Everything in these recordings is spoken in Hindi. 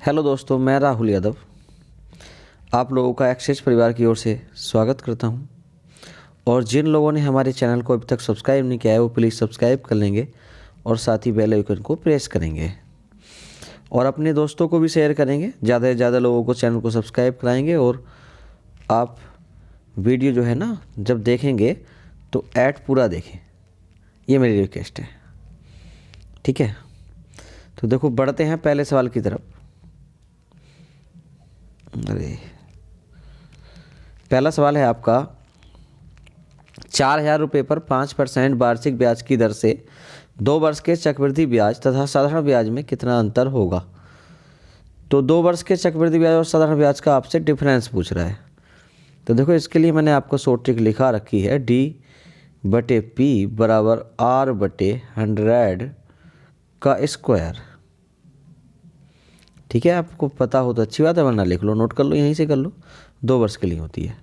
हेलो दोस्तों, मैं राहुल यादव आप लोगों का एक्सेस परिवार की ओर से स्वागत करता हूं। और जिन लोगों ने हमारे चैनल को अभी तक सब्सक्राइब नहीं किया है वो प्लीज़ सब्सक्राइब कर लेंगे और साथ ही बेल आइकन को प्रेस करेंगे और अपने दोस्तों को भी शेयर करेंगे। ज़्यादा से ज़्यादा लोगों को चैनल को सब्सक्राइब कराएंगे। और आप वीडियो जो है ना जब देखेंगे तो ऐड पूरा देखें, ये मेरी रिक्वेस्ट है, ठीक है। तो देखो, बढ़ते हैं पहले सवाल की तरफ। अरे, पहला सवाल है आपका, 4,000 रुपये पर 5% वार्षिक ब्याज की दर से 2 वर्ष के चक्रवृद्धि ब्याज तथा साधारण ब्याज में कितना अंतर होगा। तो 2 वर्ष के चक्रवृद्धि ब्याज और साधारण ब्याज का आपसे डिफरेंस पूछ रहा है। तो देखो, इसके लिए मैंने आपको शॉर्ट ट्रिक लिखा रखी है, D/P बराबर R/100 का स्क्वायर। ठीक है, आपको पता हो तो अच्छी बात है, वरना लिख लो, नोट कर लो, यहीं से कर लो। 2 वर्ष के लिए होती है।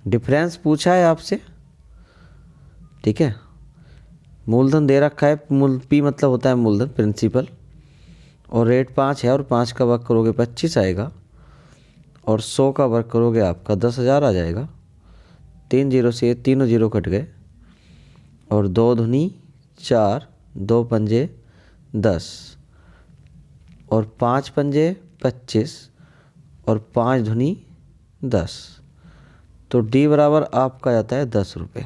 डिफरेंस पूछा है आपसे, ठीक है। मूलधन दे रखा है, P मतलब होता है मूलधन, प्रिंसिपल, और रेट 5 है और 5 का वर्ग करोगे 25 आएगा और 100 का वर्ग करोगे आपका 10,000 आ जाएगा। 3 जीरो से 3 जीरो कट गए और 2 दूनी 4, 2 पंजे 10 और 5 पंजे 25 और 5 दूनी 10। तो D बराबर आपका जाता है 10 रुपये।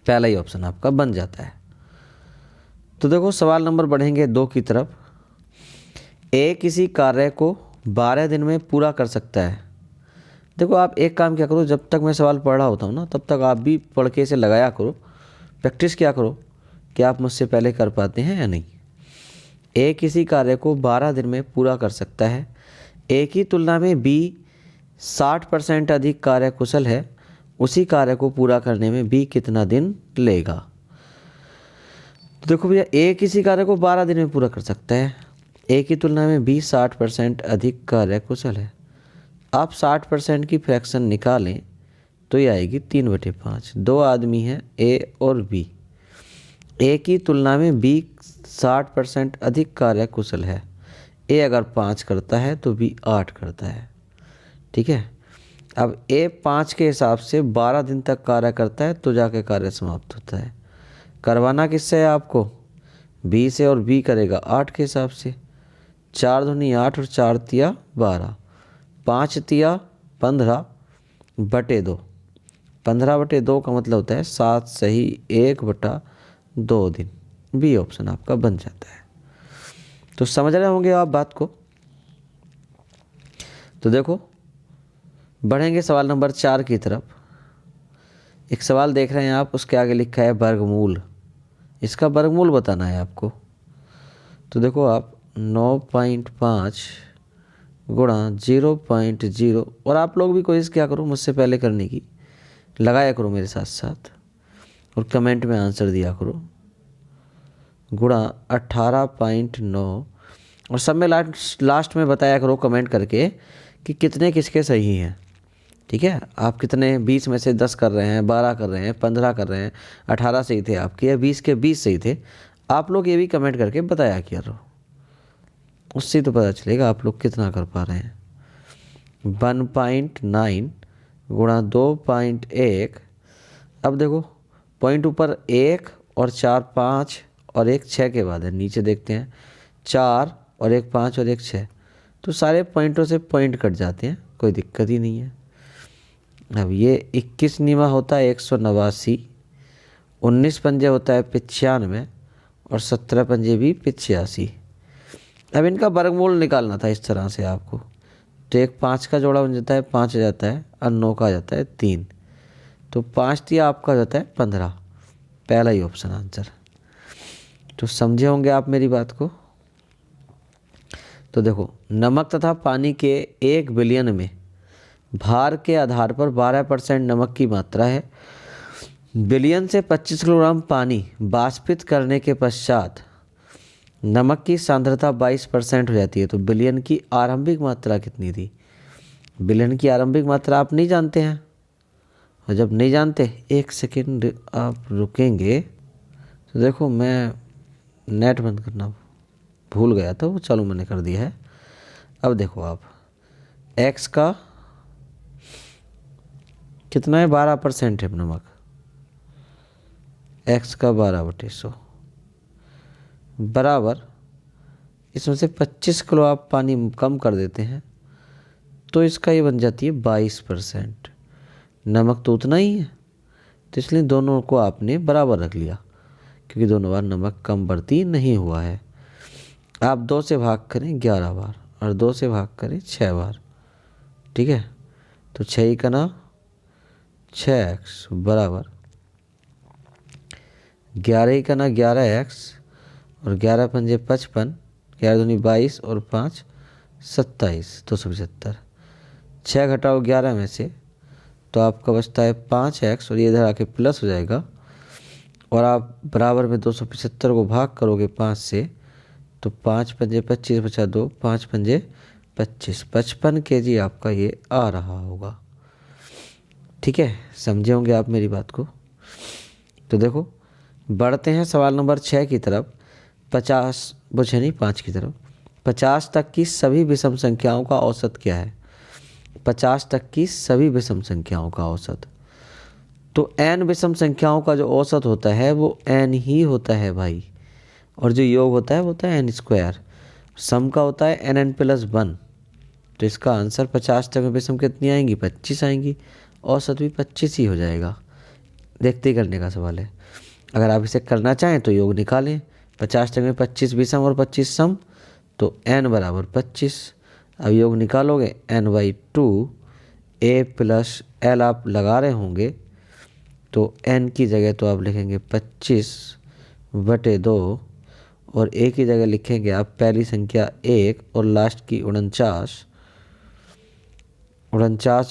पहला ही ऑप्शन आपका बन जाता है। तो देखो, सवाल नंबर बढ़ेंगे 2 की तरफ। A किसी कार्य को 12 दिन में पूरा कर सकता है। देखो, आप एक काम क्या करो, जब तक मैं सवाल पढ़ रहा होता हूँ ना तब तक आप भी पढ़ के इसे लगाया करो, प्रैक्टिस किया करो कि आप मुझसे पहले कर पाते हैं या नहीं। A किसी कार्य को 12 दिन में पूरा कर सकता है। A की तुलना में B 60% अधिक कार्यकुशल है। उसी कार्य को पूरा करने में B कितना दिन लेगा। तो देखो भैया, A किसी कार्य को 12 दिन में पूरा कर सकता है, A की तुलना में B 60% अधिक कार्यकुशल है। आप 60% की फ्रैक्शन निकालें तो ये आएगी 3/5। 2 आदमी हैं, A और B। A की तुलना में B 60% अधिक कार्यकुशल है। A अगर 5 करता है तो B 8 करता है, ठीक है। अब A 5 के हिसाब से 12 दिन तक कार्य करता है तो जाके कार्य समाप्त होता है। करवाना किससे है आपको? B से, और B करेगा 8 के हिसाब से। 4 दूनी 8 और 4 तिया 12, 5 तिया 15/2। 15/2 का मतलब होता है 7 सही 1/2 दिन। B ऑप्शन आपका बन जाता है। तो समझ रहे होंगे आप बात को। तो देखो, बढ़ेंगे सवाल नंबर 4 की तरफ। एक सवाल देख रहे हैं आप, उसके आगे लिखा है वर्गमूल। इसका वर्गमूल बताना है आपको। तो देखो, आप 9.5 गुणा 0.0, और आप लोग भी कोशिश क्या करो मुझसे पहले करने की, लगाया करो मेरे साथ साथ और कमेंट में आंसर दिया करो। गुणा 18.9, और सब में लास्ट में बताया करो कमेंट करके कि कितने किसके सही हैं, ठीक है। आप कितने 20 में से 10 कर रहे हैं, 12 कर रहे हैं, 15 कर रहे हैं, 18 सही थे आपके, या 20 के 20 सही थे। आप लोग ये भी कमेंट करके बताया करो, उससे तो पता चलेगा आप लोग कितना कर पा रहे हैं। 1.9 गुणा 2.1। अब देखो, पॉइंट ऊपर 1 और 4 5 और 1 6 के बाद है। नीचे देखते हैं, 4 और 1 5 और 1 6, तो सारे पॉइंटों से पॉइंट कट जाते हैं, कोई दिक्कत ही नहीं है। अब ये 21 निमा होता है 189, 19 पंजे होता है 95 और 17 पंजे भी 85। अब इनका वर्गमूल निकालना था इस तरह से आपको। तो एक 5 का जोड़ा बन जाता है 5 आ जाता है और 9 का आ जाता है 3, तो 5 दिया आपका हो जाता है 15। पहला ही ऑप्शन आंसर। तो समझे होंगे आप मेरी बात को। तो देखो, नमक तथा पानी के 1 बिलियन में भार के आधार पर 12% नमक की मात्रा है। बिलियन से 25 किलोग्राम पानी वाष्पित करने के पश्चात नमक की सांद्रता 22% हो जाती है। तो बिलियन की आरंभिक मात्रा कितनी थी? बिलियन की आरंभिक मात्रा आप नहीं जानते हैं, और जब नहीं जानते, एक सेकंड आप रुकेंगे तो देखो, मैं नेट बंद करना। भूल गया था, वो चालू मैंने कर दिया है। अब देखो आप, x का कितना है, 12% है नमक, x का 12/100 बराबर, इसमें से 25 किलो आप पानी कम कर देते हैं तो इसका ये बन जाती है 22%। नमक तो उतना ही है, तो इसलिए दोनों को आपने बराबर रख लिया, क्योंकि दोनों बार नमक कम बढ़ती नहीं हुआ है। आप 2 से भाग करें 11 बार और 2 से भाग करें 6 बार, ठीक है। तो 6 का ना 6x बराबर 11 का ना 11x और 11 पंजे 55, 11 दूनी 22 और 5 27, 275। 6 घटाओ 11 में से तो आपका बचता है 5x और ये इधर आके प्लस हो जाएगा, और आप बराबर में 275 को भाग करोगे 5 से तो 5 पंजे 25 बचा 2, 5 पंजे 25, 55 kg आपका ये आ रहा होगा। ठीक है, समझे होंगे आप मेरी बात को। तो देखो बढ़ते हैं सवाल नंबर 6 की तरफ। 50 बचे नहीं 5 की तरफ। 50 तक की सभी विषम संख्याओं का औसत क्या है? 50 तक की सभी विषम संख्याओं का औसत, तो n विषम संख्याओं का जो औसत होता है वो n ही होता है भाई, और जो योग होता है वो होता है n²। सम का होता है nn+1, तो इसका आंसर 50 तक में विषम कितनी आएंगी? 25 आएंगी, औसत भी 25 ही हो जाएगा। देखते ही करने का सवाल है। अगर आप इसे करना चाहें तो योग निकालें, 50 तक में 25 विषम और 25 सम, तो n बराबर 25। अब योग निकालोगे n/2, a + l आप लगा रहे होंगे तो n की जगह तो आप लिखेंगे 25/2 और a की जगह लिखेंगे आप पहली संख्या 1 और लास्ट की 49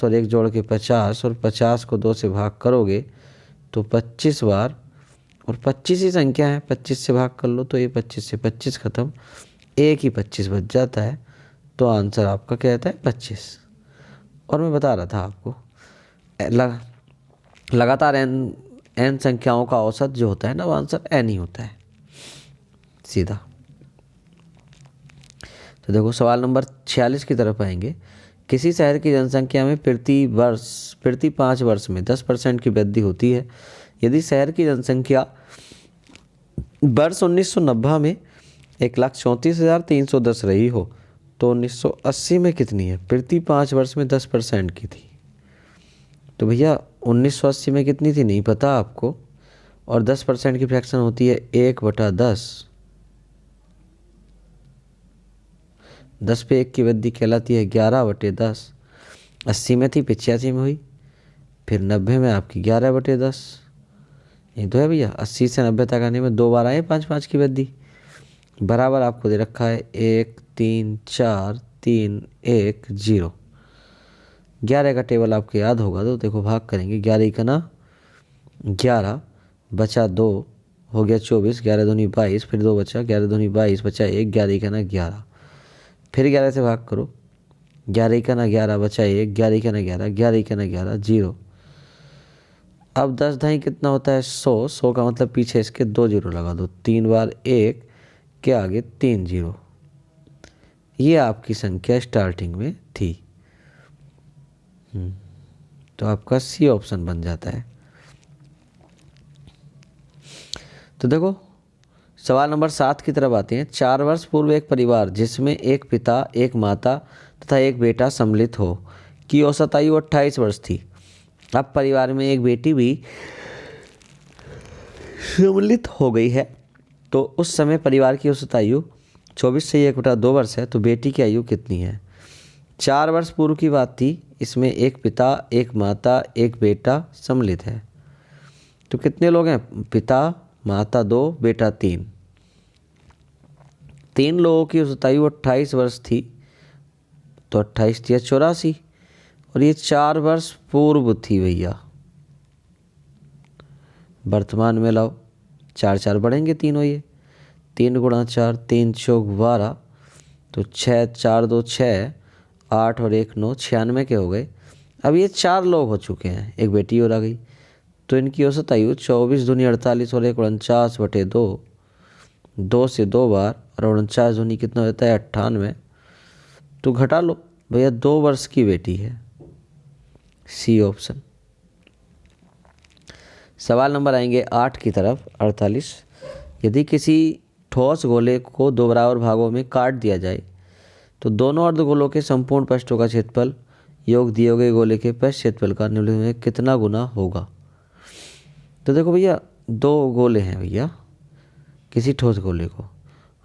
और 1 जोड़ के 50, और 50 को 2 से भाग करोगे तो 25 बार, और 25 ही संख्या है, 25 से भाग कर लो तो ये 25 से 25 खत्म, एक ही 25 बच जाता है, तो आंसर आपका क्या रहता है? 25। और मैं बता रहा था आपको लगातार n संख्याओं का औसत जो होता है ना, वो आंसर n ही होता है सीधा। तो देखो सवाल नंबर 46 की तरफ आएंगे। किसी शहर की जनसंख्या में प्रति 5 वर्ष में 10% की वृद्धि होती है। यदि शहर की जनसंख्या वर्ष 1990 में 1,34,310 रही हो तो 1980 में कितनी है? प्रति 5 वर्ष में 10% की थी। तो भैया 1980 में कितनी थी नहीं पता आपको, और 10% की फ्रैक्शन होती है 1/10। 10 पे 1 की वृद्धि कहलाती है 11/10। 80 में थी, 85 में हुई, फिर 90 में आपकी 11/10। यही तो है भैया, 80 से 90 तक आने में 2 बार आए 5-5 की वृद्धि। बराबर आपको दे रखा है 1 3 4 3 1 0। 11 का टेबल आपको याद होगा तो देखो भाग करेंगे, 11 का ना 11 बचा 2 हो गया 24, 11 दूनी 22, फिर 2 बचा, 11 दूनी 22 बचा 1, 11 का ना 11, फिर 11 से भाग करो, 11 का ना 11 बचा 1, 11 का ना 11, 11 का ना 11 0। अब 10 ढाई कितना होता है? 100। 100 का मतलब पीछे इसके 2 0 लगा दो, 3 बार 1 के आगे 3 0। ये आपकी संख्या स्टार्टिंग में थी। तो आपका सी ऑप्शन बन जाता है। तो देखो सवाल नंबर 7 की तरफ आते हैं। 4 वर्ष पूर्व एक परिवार जिसमें एक पिता, एक माता तथा एक बेटा सम्मिलित हो की औसत आयु 28 वर्ष थी। अब परिवार में एक बेटी भी सम्मिलित हो गई है, तो उस समय परिवार की औसत आयु 24 से 1/2 वर्ष है, तो बेटी की आयु कितनी है? 4 वर्ष पूर्व की बात थी, इसमें एक पिता, एक माता, एक बेटा सम्मिलित है, तो कितने लोग हैं? पिता, माता 2, बेटा 3। 3 लोगों की औसत आयु 28 वर्ष थी, तो 28 या 84, और ये 4 वर्ष पूर्व थी भैया। वर्तमान में लाओ, 4 4 बढ़ेंगे तीनों, ये 3 × 4 3 चौक 12, तो 6 4 2 6, 8 और 1 9, 96 के हो गए। अब ये 4 लोग हो चुके हैं, एक बेटी और आ गई, तो इनकी औसत आयु 24 दूनी 48 और 1 49/2, 2 से 2 बार, और 49 दूनी कितना होता है 98, तो घटा लो भैया, 2 वर्ष की बेटी है, सी ऑप्शन। सवाल नंबर आएंगे 8 की तरफ, 48। यदि किसी ठोस गोले को 2 बराबर भागों में काट दिया जाए तो दोनों अर्धगोलों के संपूर्ण पृष्ठों का क्षेत्रफल योग दिए गए गोले के पृष्ठ क्षेत्रफल का निम्नलिखित में कितना गुना होगा। तो देखो भैया, 2 गोले हैं भैया किसी ठोस गोले को,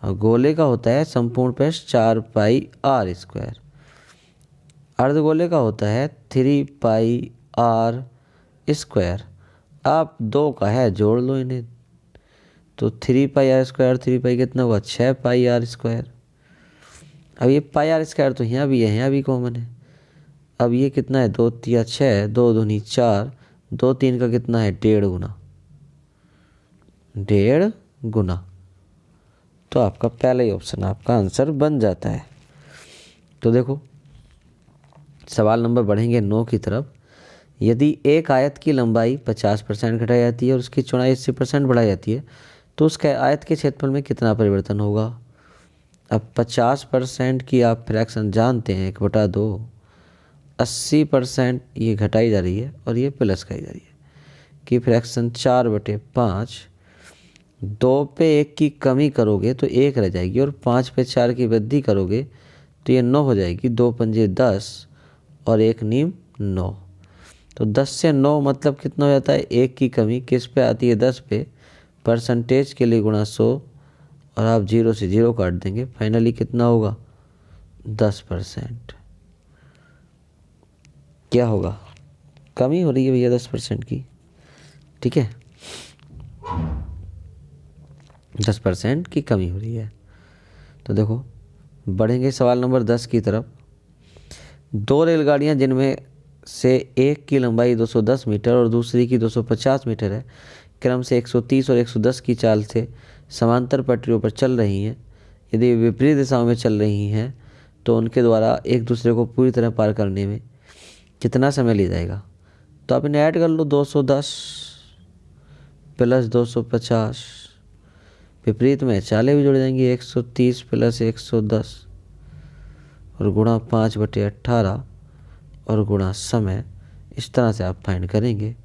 और गोले का होता है संपूर्ण पृष्ठ 4 पाई आर स्क्वायर, अर्धगोले का होता है 3 पाई आर स्क्वायर। आप 2 का है, जोड़ लो इन्हें, तो 3 पाई आर स्क्वायर 3 पाई कितना हुआ 6 पाई आर स्क्वायर। अब ये पाई आर स्क्वायर तो यहाँ भी है, यहाँ भी कॉमन है। अब ये कितना है 2 तिया 6, 2 दूनी 4, 2 3 का कितना है 1.5 गुना, 1.5 गुना। तो आपका पहला ही ऑप्शन आपका आंसर बन जाता है। तो देखो सवाल नंबर बढ़ेंगे 9 की तरफ। यदि एक आयत की लंबाई 50% घटाई जाती है और उसकी चौड़ाई 80% बढ़ाई जाती है तो उसके आयत के क्षेत्रफल में कितना परिवर्तन होगा। अब 50% की आप फ्रैक्शन जानते हैं 1/2, 80% ये घटाई जा रही है और ये प्लस कराई जा रही है कि फ्रैक्शन 4/5। 2 पे 1 की कमी करोगे तो 1 रह जाएगी, और 5 पे 4 की वृद्धि करोगे तो ये 9 हो जाएगी। 2 पंजे 10 और 1 नीम 9, तो 10 से 9 मतलब कितना हो जाता है 1 की कमी किस पे आती है 10 पे, परसेंटेज के लिए गुणा 100, और आप 0 से 0 काट देंगे, फाइनली कितना होगा 10%। क्या होगा, कमी हो रही है भैया 10% की, ठीक है, 10% की कमी हो रही है। तो देखो बढ़ेंगे सवाल नंबर 10 की तरफ। 2 रेलगाड़ियां जिनमें से एक की लंबाई 210 मीटर और दूसरी की 250 मीटर है, क्रम से 130 और 110 की चाल से समांतर पटरियों पर चल रही हैं। यदि विपरीत दिशाओं में चल रही हैं तो उनके द्वारा एक दूसरे को पूरी तरह पार करने में कितना समय लिया जाएगा। तो आप इन्हें ऐड कर लो, 210 प्लस 250, विपरीत में चालें भी जुड़ जाएंगी, 130 प्लस 110 और गुणा 5/18 और गुणा समय। इस तरह से आप फाइंड करेंगे।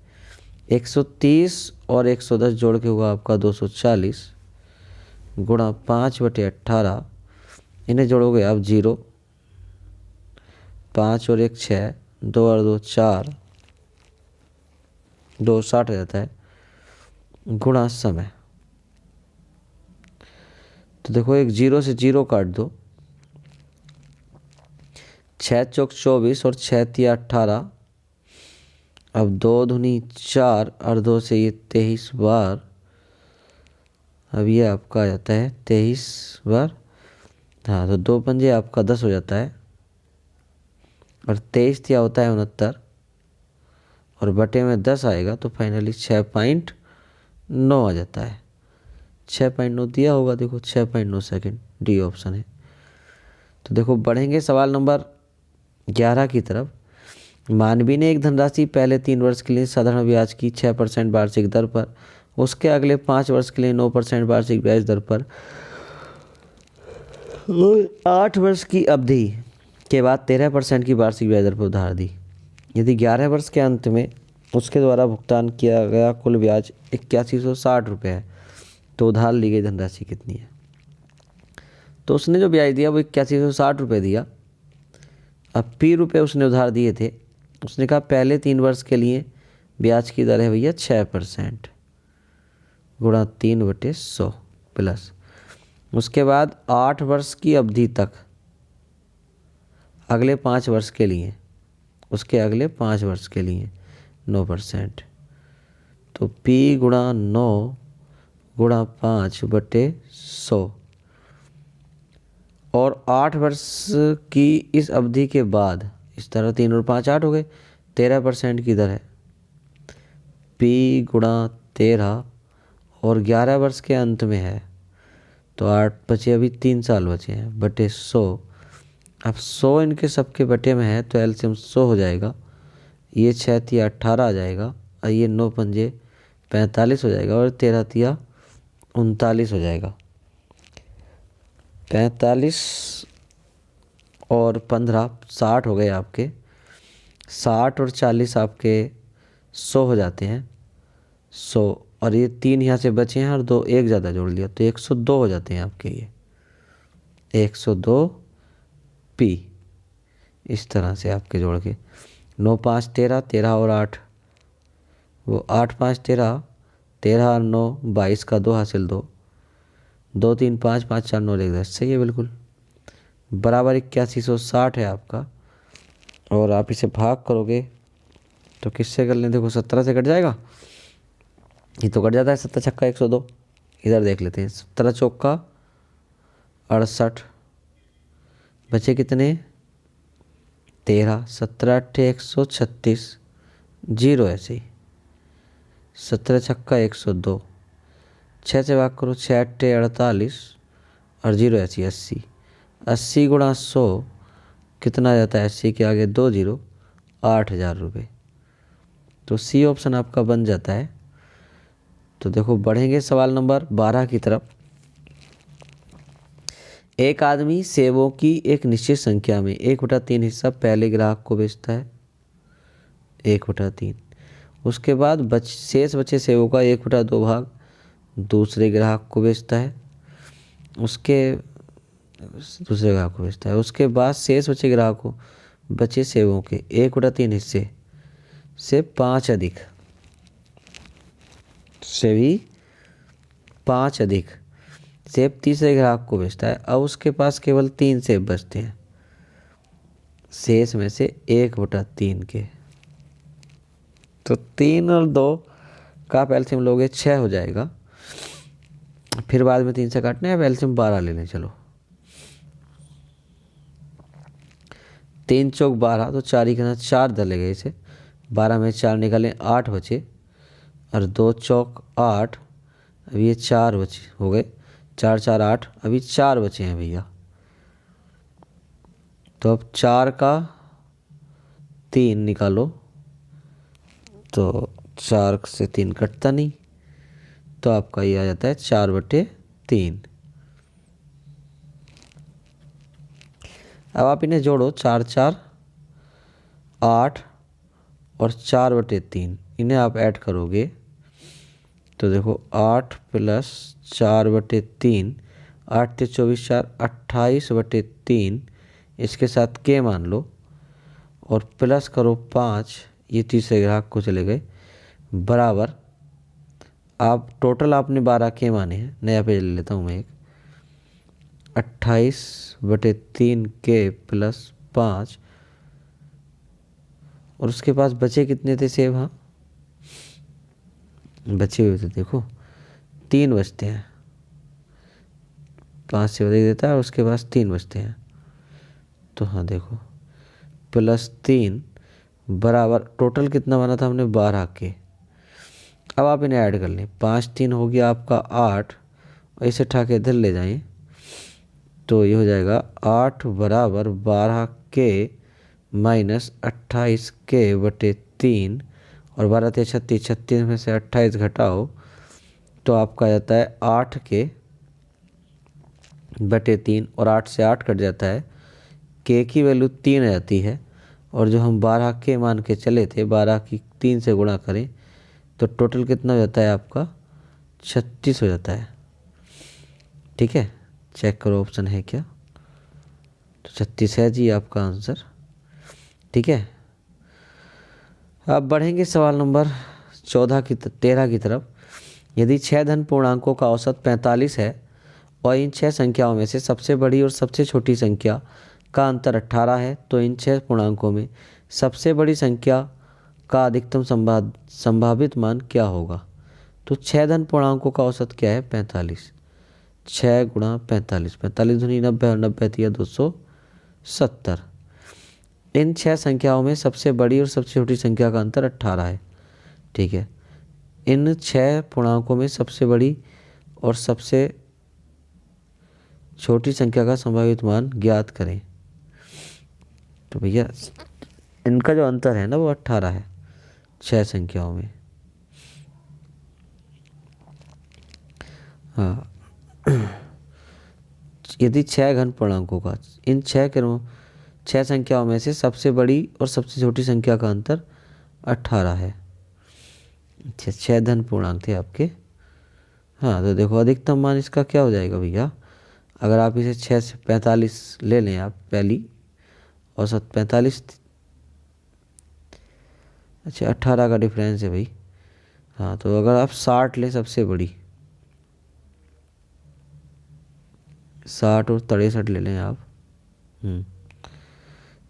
130 और 110 जोड़ के हुआ आपका 240 गुणा 5/18, इन्हें जोड़ोगे आप 0, 5 और 1 6, 2 और 2 4, 2 60 रहता है, गुणा समय। तो देखो एक 0 से 0 काट दो, 6 चौक 24 और 6 तिया 18, अब 2 दूनी 4 और 2 से ये 23 बार, अब ये आपका आ जाता है 23 बार, हाँ, तो 2 पंजे आपका 10 हो जाता है, और 23 तिया होता है 69, और बटे में 10 आएगा तो फाइनली 6.9 आ जाता है। 6.9 दिया होगा, देखो 6.9 सेकेंड, डी ऑप्शन है। तो देखो बढ़ेंगे सवाल नंबर 11 की तरफ। मानवी ने एक धनराशि पहले 3 वर्ष के लिए साधारण ब्याज की 6% वार्षिक दर पर, उसके अगले 5 वर्ष के लिए 9% वार्षिक ब्याज दर पर, 8 वर्ष की अवधि के बाद 13% की वार्षिक ब्याज दर पर उधार दी। यदि 11 वर्ष के अंत में उसके द्वारा भुगतान किया गया कुल ब्याज 8160 रुपये है तो उधार ली गई धनराशि कितनी है। तो उसने जो ब्याज दिया वो 8160 रुपये दिया। अब पी रुपये उसने उधार दिए थे, उसने कहा पहले 3 वर्ष के लिए ब्याज की दर है भैया 6% गुणा 3/100 प्लस, उसके बाद 8 वर्ष की अवधि तक अगले 5 वर्ष के लिए, उसके अगले 5 वर्ष के लिए 9%, तो P गुणा 9 गुणा 5/100, और 8 वर्ष की इस अवधि के बाद, इस तरह 3 और 5 8 हो गए, 13% की दर है P गुणा 13, और 11 वर्ष के अंत में है तो 8 बचे, अभी 3 साल बचे हैं, बटे 100। अब 100 इनके सबके बटे में है तो एलसीएम 100 हो जाएगा, ये 6 तिया 18 आ जाएगा, और ये 9 पंजे 45 हो जाएगा, और 13 तिया 39 हो जाएगा। 45 और 15 60 हो गए आपके। 60 और 40 आपके 100 हो जाते हैं। 100 और ये 3 यहाँ से बचे हैं और 2 एक ज़्यादा जोड़ लिया तो 102 हो जाते हैं आपके ये 102 पी। इस तरह से आपके जोड़ के 9 5 13, 13 और 8 वो 8 5 13, 13 और 9 22 का 2 हासिल 2, 2 3 5 5 4 9 1 10। सही है बिल्कुल। बराबर 8160 है आपका। और आप इसे भाग करोगे तो किससे कर लें? देखो 17 से कट जाएगा, ये तो कट जाता है। 17 छक्का 102। इधर देख लेते हैं। 17 चौका 68, बचे कितने? 13। 17 अट्ठे 136, जीरो ऐसे ही। 17 छक्का 102, 6 से भाग करो। 6 अट्ठे 48 और जीरो ऐसी 80। 80 गुणा 100 कितना आ जाता है? 80 के आगे 2 जीरो, 8000 रुपये। तो सी ऑप्शन आपका बन जाता है। तो देखो बढ़ेंगे सवाल नंबर 12 की तरफ। एक आदमी सेबों की एक निश्चित संख्या में 1/3 हिस्सा पहले ग्राहक को बेचता है। 1/3। उसके बाद शेष बचे सेबों का 1/2 भाग दूसरे ग्राहक को बेचता है। उसके बाद शेष बचे सेबों के 1/3 हिस्से से 5 अधिक से भी 5 अधिक सेब तीसरे ग्राहक को बेचता है। अब उसके पास केवल 3 सेब बचते हैं शेष में से 1/3 के। तो 3 और 2 का आप एलसीएम लोगे 6 हो जाएगा। फिर बाद में 3 से काटने हैं। अब एलसीएम 12 ले लें। चलो 3 चौक 12 तो 4 ही करना 4 डलेगा इसे। 12 में 4 निकालें 8 बचे और 2 चौक 8। अभी ये 4 बचे हो गए। 4 4 8, अभी 4 बचे हैं भैया। तो अब 4 का 3 निकालो तो 4 से 3 कटता नहीं, तो आपका ये आ जाता है 4/3। अब आप इन्हें जोड़ो 4 4 8 और 4/3, इन्हें आप ऐड करोगे तो देखो 8 प्लस 4/3, 8 से 24 4 28/3। इसके साथ के मान लो और प्लस करो 5, ये तीसरे ग्राहक को चले गए। बराबर आप टोटल आपने 12 के माने हैं। नया पेज ले लेता हूँ मैं एक। 28/3 के प्लस 5 और उसके पास बचे कितने थे सेब? हाँ बचे हुए थे, देखो 3 बचते हैं। 5 से बदल देता है और उसके पास 3 बचते हैं। तो हाँ देखो +3 बराबर टोटल कितना बना था हमने? 12 के। अब आप इन्हें ऐड कर लें। 5 3 हो गया आपका 8 और इसे उठा के इधर ले जाएं तो ये हो जाएगा 8 बराबर 12 के माइनस 28 के बटे 3 और 12 × 36, 36 में से 28 घटाओ तो आपका आ जाता है 8 के बटे 3 और 8 से 8 कट जाता है। के की वैल्यू 3 आ जाती है और जो हम 12 के मान के चले थे 12 की 3 से गुणा करें तो टोटल कितना हो जाता है आपका? 36 हो जाता है। ठीक है, चेक करो ऑप्शन है क्या। तो 36 है जी आपका आंसर। ठीक है, अब बढ़ेंगे सवाल नंबर 13 की तरफ। यदि 6 धन पूर्णांकों का औसत 45 है और इन 6 संख्याओं में से सबसे बड़ी और सबसे छोटी संख्या का अंतर 18 है तो इन 6 पूर्णांकों में सबसे बड़ी संख्या का अधिकतम संभावित मान क्या होगा? तो 6 धन पूर्णांकों का औसत क्या है? 45। 6 गुणा 45, 45 दूनी 90 और 90 तिया 270। इन 6 संख्याओं में सबसे बड़ी और सबसे छोटी संख्या का अंतर 18 है। ठीक है, इन 6 पूर्णांकों में सबसे बड़ी और सबसे छोटी संख्या का संभावित मान ज्ञात करें। तो भैया इनका जो अंतर है ना वो 18 है 6 संख्याओं में। हाँ यदि 6 घन पूर्णांकों का इन 6 संख्याओं में से सबसे बड़ी और सबसे छोटी संख्या का अंतर 18 है। अच्छा, 6 धन पूर्णांक थे आपके। हाँ, तो देखो अधिकतम मान इसका क्या हो जाएगा भैया, अगर आप इसे 6 से 45 ले लें, आप पहली औसत 45। अच्छा, 18 का डिफरेंस है भाई। हाँ, तो अगर आप 60 लें सबसे बड़ी, 60 और 63 ले लें आप।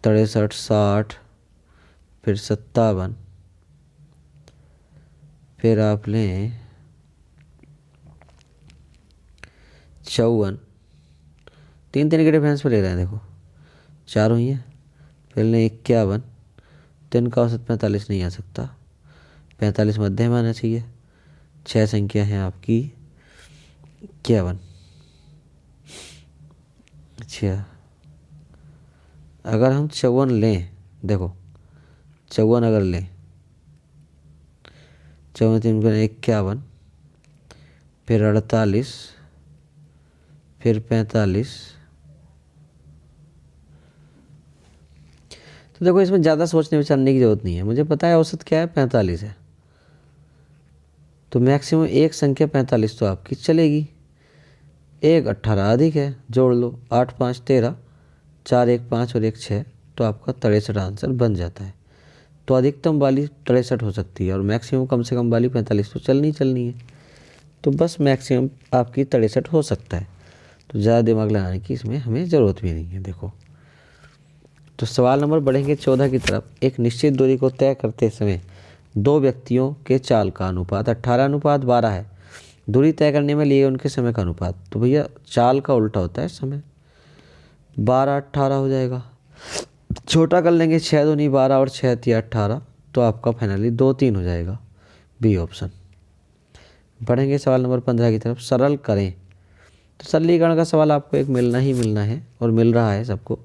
63, 60, फिर 57, फिर आप लें 54, 3 के डिफरेंस पर ले रहे हैं, देखो 4 हुई है। फिर लें 51, तो इनका औसत 45 नहीं आ सकता, 45 मध्यम आना चाहिए। 6 संख्या है आपकी 51। अच्छा, अगर हम 54 लें, देखो 54 अगर लें, 54 3 51, फिर 48, फिर 45। तो देखो इसमें ज़्यादा सोचने विचारने की ज़रूरत नहीं है, मुझे पता है औसत क्या है, 45 है। तो मैक्सिमम एक संख्या 45 तो आपकी चलेगी। एक 18 अधिक है, जोड़ लो, 8 5 13, 4 1 5 और 1 6, तो आपका 63 आंसर बन जाता है। तो अधिकतम वाली 63 हो सकती है और मैक्सिमम कम से कम वाली 45 तो चलनी है। तो बस मैक्सिमम आपकी 63 हो सकता है, तो ज़्यादा दिमाग लगाने की इसमें हमें ज़रूरत भी नहीं है। देखो, तो सवाल नंबर बढ़ेंगे 14 की तरफ। एक निश्चित दूरी को तय करते समय 2 व्यक्तियों के चाल का अनुपात 18:12 है। दूरी तय करने में लिए उनके समय का अनुपात, तो भैया चाल का उल्टा होता है समय, 12:18 हो जाएगा। छोटा कर लेंगे, 6 दूनी 12 और 6 तिया 18, तो आपका फाइनली 2 3 हो जाएगा, बी ऑप्शन। बढ़ेंगे सवाल नंबर 15 की तरफ। सरल करें, तो सरलीकरण का सवाल आपको एक मिलना ही मिलना है और मिल रहा है सबको।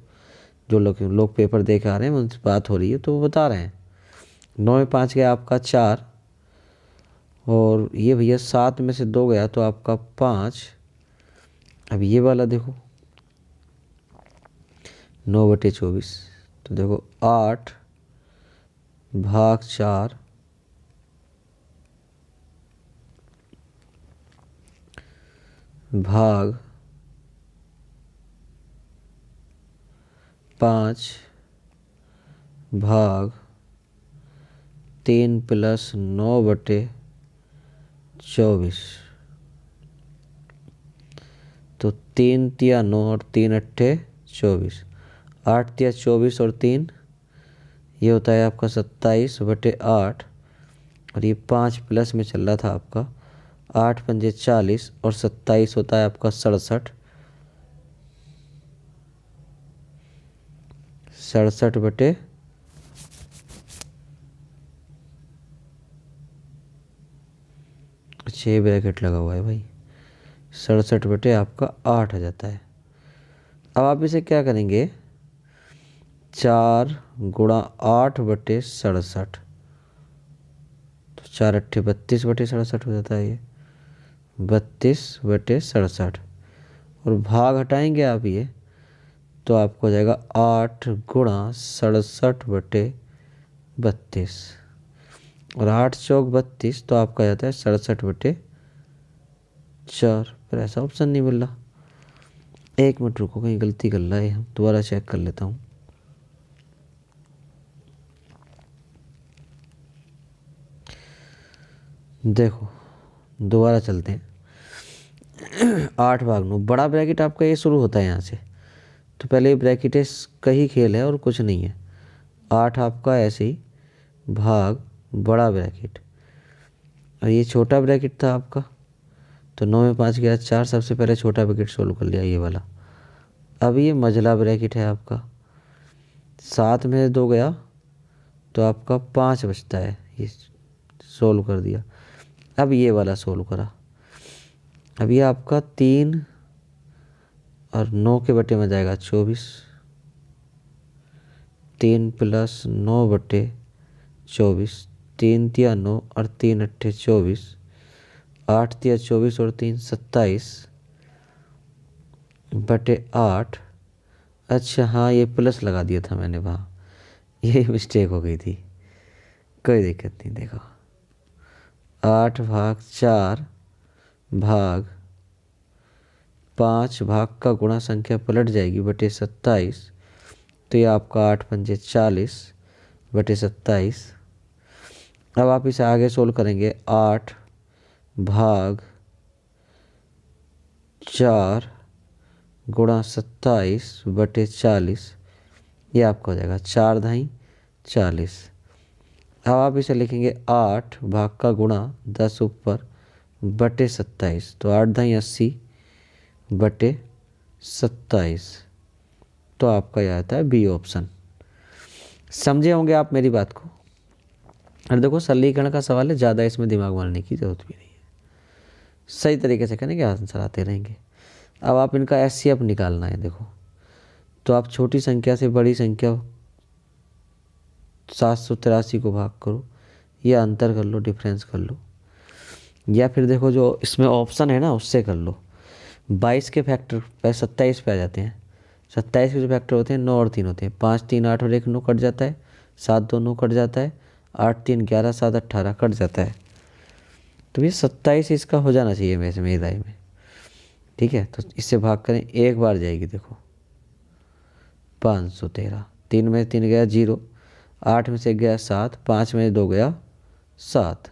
जो लोग पेपर दे के आ रहे हैं उनसे बात हो रही है तो वो बता रहे हैं। 9 में 5 गया आपका 4, और ये भैया 7 में से 2 गया तो आपका 5। अब ये वाला देखो 9/24, तो देखो 8 भाग 4 भाग 5 भाग 3 + 9/24, तो 3 तिया 9 और 3 अट्ठे 24, 8 तिया 24 और 3, ये होता है आपका 27/8, और ये 5 प्लस में चल रहा था आपका 8 पंजे 40 और 27 होता है आपका 67, 67/, छः ब्रैकेट लगा हुआ है भाई, 67/, आपका 8 आ जाता है। अब आप इसे क्या करेंगे, 4 × 8/67, तो 4 अट्ठे 32/67 हो जाता है, ये 32/67, और भाग हटाएंगे आप ये, तो आपको हो जाएगा 8 × 67/32, और 8 चौक 32, तो आपका जाता है 67/4। पर ऐसा ऑप्शन नहीं मिल रहा। 1 मिनट रुको, कहीं गलती कर रहा है, हम दोबारा चेक कर लेता हूँ। देखो दोबारा चलते हैं। 8 भाग 9, बड़ा ब्रैकेट आपका ये शुरू होता है यहाँ से, तो पहले ये ब्रैकेट का ही खेल है और कुछ नहीं है। 8 आपका ऐसे ही भाग बड़ा ब्रैकेट, और ये छोटा ब्रैकेट था आपका, तो 9 में 5 गया 4, सबसे पहले छोटा ब्रैकेट सोल्व कर लिया ये वाला। अब ये मझला ब्रैकेट है आपका, 7 में 2 गया तो आपका 5 बचता है, ये सोल्व कर दिया। अब ये वाला सोल्व करा, अब ये आपका 3 और 9 के बटे में जाएगा 24, 3 + 9/24, 3 तिया 9 और 3 अट्ठे 24, 8 तिया 24 और 3 27, बटे 8। अच्छा हाँ, ये प्लस लगा दिया था मैंने वहाँ, ये मिस्टेक हो गई थी, कोई दिक्कत नहीं। देखो 8/4 भाग 5 भाग का गुणा संख्या पलट जाएगी बटे 27, तो ये आपका 8×5 = 40 बटे 27। अब आप इसे आगे सोल्व करेंगे, 8/4 गुणा 27 बटे 40, ये आपका हो जाएगा 4×2 = 40। अब आप इसे लिखेंगे 8 भाग का गुणा 10 ऊपर बटे 27, तो 8×2 = 80 बटे 27, तो आपका यह आता है बी ऑप्शन। समझे होंगे आप मेरी बात को। और देखो सरलीकरण का सवाल है, ज़्यादा इसमें दिमाग मारने की ज़रूरत भी नहीं है, सही तरीके से करेंगे आंसर आते रहेंगे। अब आप इनका एचसीएफ निकालना है। देखो तो आप छोटी संख्या से बड़ी संख्या 783 को भाग करो, या अंतर कर लो, डिफरेंस कर लो, या फिर देखो जो इसमें ऑप्शन है ना उससे कर लो। 22 के फैक्टर 27 पे आ जाते हैं। 27 के जो फैक्टर होते हैं 9 और 3 होते हैं। 5 3 8 और 1 9 कट जाता है, 7 2 9 कट जाता है, 8 3 11 7 18 कट जाता है। तो ये 27 इसका हो जाना चाहिए वैसे मेरी राय में। ठीक है, तो इससे भाग करें, एक बार जाएगी। देखो 513, 3 में 3 गया 0, 8 में से गया 7, 5 में 2 गया 7,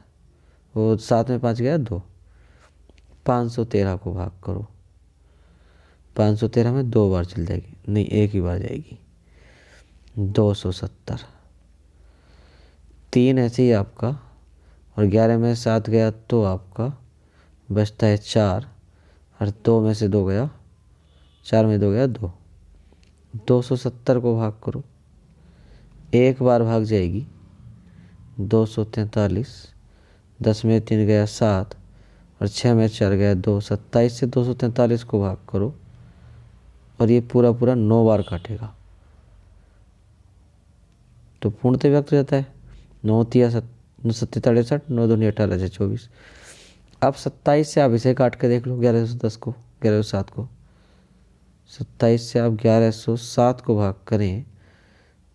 वो 7 में 5 गया 2। 513 को भाग करो, 513 में 2 बार चल जाएगी, नहीं एक ही बार जाएगी, 270। 3 ऐसे ही आपका, और 11 में 7 गया तो आपका बचता है 4, और 2 में से 2 गया, 4 में 2 गया 2। 270 को भाग करो, एक बार भाग जाएगी, 243। 10 में 3 गया 7, और 6 में 4 गया 2। 27 से 243 को भाग करो, और ये पूरा पूरा 9 बार काटेगा, तो पूर्णतः व्यक्त हो जाता है। 9 तिया 67, 9 दूनी 18 से 24। अब 27 से आप इसे काट के देख लो, 1110 को, 1107 को। 27 से आप 1107 को भाग करें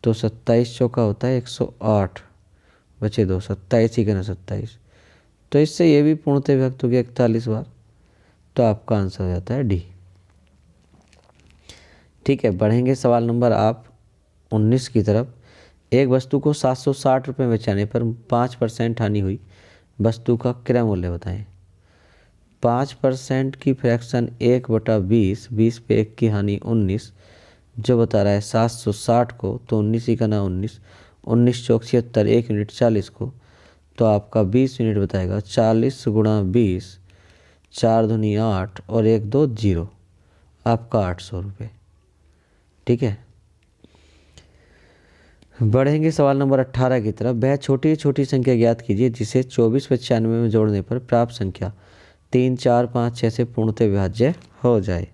तो 27 चौका होता है 108, बचे 2, 27 ही करना 27, तो इससे ये भी पूर्णतः व्यक्त हो गया 41 बार, तो आपका आंसर हो जाता है डी। ठीक है, बढ़ेंगे सवाल नंबर आप 19 की तरफ। एक वस्तु को 760 रुपये में बेचने पर 5% हानि हुई, वस्तु का क्रय मूल्य बताएं। 5% की फ्रैक्शन 1/20, 20 पे 1 की हानि 19, जो बता रहा है 760 को, तो 19 ही का ना 19, 19 चौक 76, 1 यूनिट 40 को, तो आपका 20 यूनिट बताएगा। 40 गुणा 20, 4 दूनी 8 और 1 2 0, आपका 800 रुपये। ठीक है, बढ़ेंगे सवाल नंबर 18 की तरफ। वह छोटी छोटी संख्या ज्ञात कीजिए जिसे 24 व 96 में जोड़ने पर प्राप्त संख्या 3 4 5 6 से पूर्णतः विभाज्य हो जाए।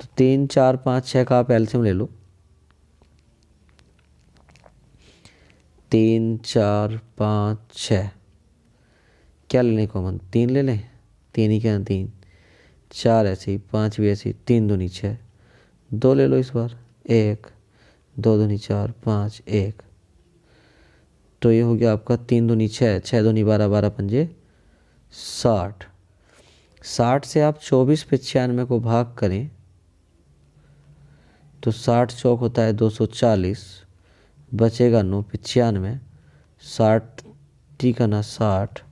तो 3 4 5 6 का आप एलसीएम ले लो। 3 4 5 6, क्या लेने कॉमन, 3 ले लें, 3 ही क्या 3, 4 ऐसे ही, 5 भी ऐसे ही, 3 दूनी 6, 2 ले लो इस बार, 1 2 दूनी 4 5 1, तो ये हो गया आपका 3 दूनी 6, 6 दूनी 12, 12 पंजे 60। 60 से आप 24 पे 96 को भाग करें तो 60 चौक होता है 240, बचेगा 9 95, 60 का ना 60,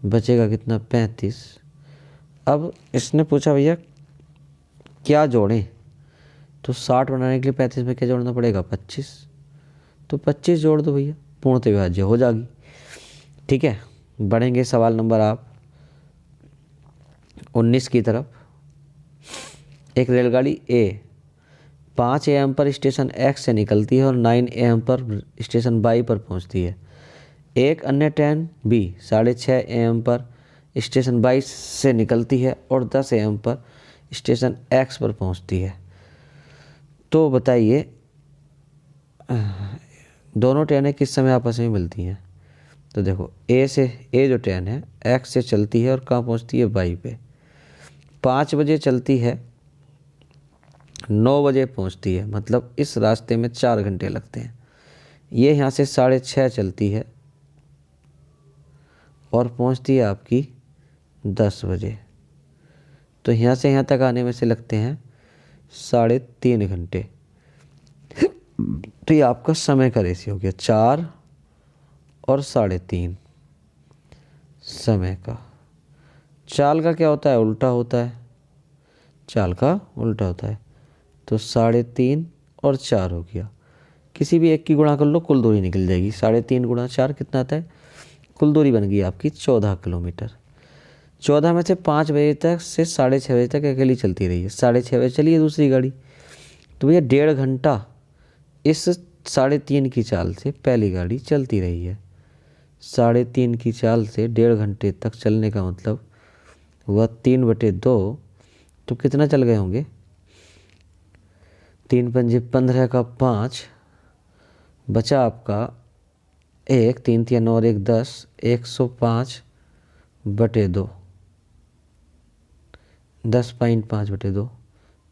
बचेगा कितना 35। अब इसने पूछा भैया क्या जोड़ें, तो 60 बनाने के लिए 35 में क्या जोड़ना पड़ेगा 25, तो 25 जोड़ दो भैया, पूर्णतः विभाज्य हो जाएगी। ठीक है, बढ़ेंगे सवाल नंबर आप 19 की तरफ। एक रेलगाड़ी ए 5 AM पर स्टेशन X से निकलती है और 9 AM पर स्टेशन Y पर पहुंचती है। एक अन्य ट्रेन B 6:30 AM पर स्टेशन Y से निकलती है और 10 AM पर स्टेशन X पर पहुंचती है। तो बताइए दोनों ट्रेनें किस समय आपस में मिलती हैं। तो देखो ए जो ट्रेन है एक्स से चलती है और कहाँ पहुँचती है वाई पे। 5 बजे चलती है, 9 बजे पहुँचती है, मतलब इस रास्ते में 4 घंटे लगते हैं। ये यहाँ से 6:30 चलती है और पहुँचती है आपकी 10 बजे। तो यहाँ से यहाँ तक आने में से लगते हैं 3.5 घंटे। तो ये आपका समय का रेशियो हो गया 4 और 3.5 समय का। चाल का क्या होता है, उल्टा होता है, चाल का उल्टा होता है। तो 3.5 और 4 हो गया, किसी भी एक की गुणा कर लो, कुल दूरी निकल जाएगी। 3.5 गुणा 4 कितना आता है, कुल दूरी बन गई आपकी 14 किलोमीटर। 14 में से 5 बजे तक से 6:30 बजे तक अकेली चलती रही है। 6:30 बजे चली है दूसरी गाड़ी, तो भैया 1.5 घंटा इस 3.5 की चाल से पहली गाड़ी चलती रही है। 3.5 की चाल से 1.5 घंटे तक चलने का मतलब हुआ 3/2। तो कितना चल गए होंगे, 3 पंजे 15 का 5 बचा आपका 1, 3 3 9 और 1 10, 105/2, 10.5/2,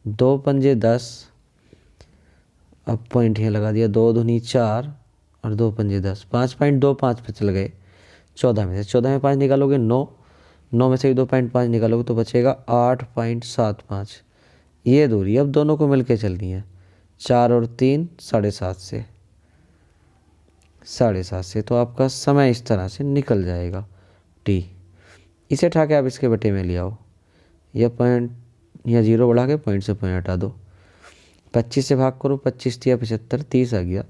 2 पंजे 10, अब पॉइंट यहाँ लगा दिया, 2 दूनी 4 और 2 पंजे 10, 5.25 पे चल गए। 14 में से 14 में 5 निकालोगे 9, 9 में से 2.5 निकालोगे तो बचेगा 8.75। ये दूरी अब दोनों को मिलके चलनी है, 4 और 3 7.5 से। तो आपका समय इस तरह से निकल जाएगा टी। इसे उठा के आप इसके बटे में ले आओ, यह पॉइंट या 0 बढ़ा के पॉइंट से पॉइंट हटा दो। 25 से भाग करो, 25 तिया 75, 30 आ गया।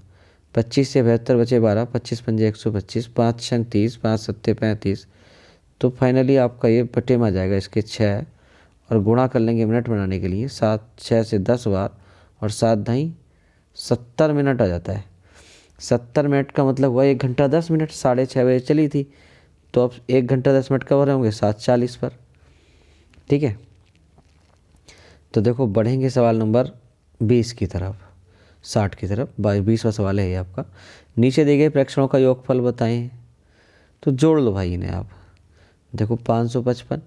25 से 72 बचे 12, 25 पंजे 125, 5 छंग 30, 5 सत्ते 35। तो फाइनली आपका ये बटे में आ जाएगा इसके 6 और गुणा कर लेंगे मिनट बनाने के लिए। 7 6 से 10 बार और 7 ढाई 70 मिनट आ जाता है। 70 मिनट का मतलब हुआ 1 घंटा 10 मिनट। 6:30 बजे चली थी, तो अब 1 घंटा 10 मिनट कब होंगे, 7:40 पर। ठीक है, तो देखो बढ़ेंगे सवाल नंबर 20 की तरफ, 60 की तरफ। 20वां सवाल है ये आपका। नीचे दिए गए प्रेक्षणों का योगफल बताएं। तो जोड़ लो भाई इन्हें आप। देखो 555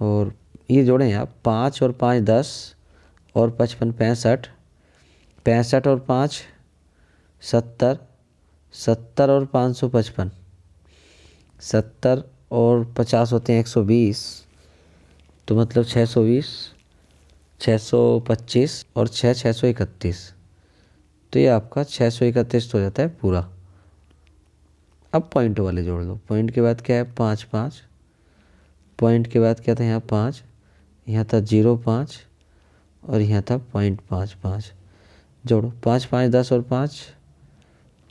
और ये जोड़ें आप, 5 और 5 10 और 55 65, 65 और 5 70, 70 और 555, 70 और 50 होते हैं 120, तो मतलब 620, 625 और 631। तो ये आपका 631 हो जाता है पूरा। अब पॉइंट वाले जोड़ लो। पॉइंट के बाद क्या है, 5 5, पॉइंट के बाद क्या था यहाँ 5, यहाँ था 0.5 और यहाँ था 0.55। जोड़ो, 5 5 10 और 5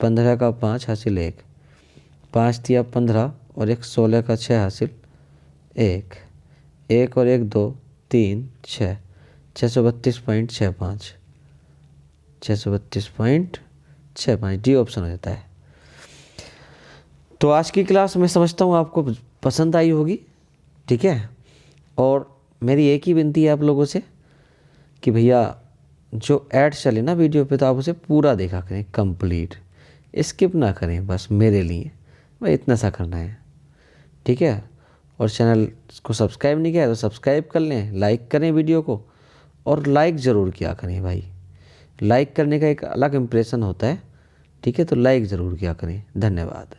15 का 5 हासिल 1, 5 तिया 15 और 1 16 का 6 हासिल 1, 1 और 1 2 3 6, 632.65, 632.65 डी ऑप्शन हो जाता है। तो आज की क्लास मैं समझता हूँ आपको पसंद आई होगी। ठीक है, और मेरी एक ही विनती है आप लोगों से कि भैया जो ऐड चले ना वीडियो पे, तो आप उसे पूरा देखा करें, कंप्लीट, स्किप ना करें। बस मेरे लिए भाई इतना सा करना है। ठीक है, और चैनल को सब्सक्राइब नहीं किया है तो सब्सक्राइब कर लें, लाइक करें वीडियो को, और लाइक ज़रूर किया करें भाई। लाइक करने का एक अलग इम्प्रेशन होता है। ठीक है, तो लाइक ज़रूर किया करें। धन्यवाद।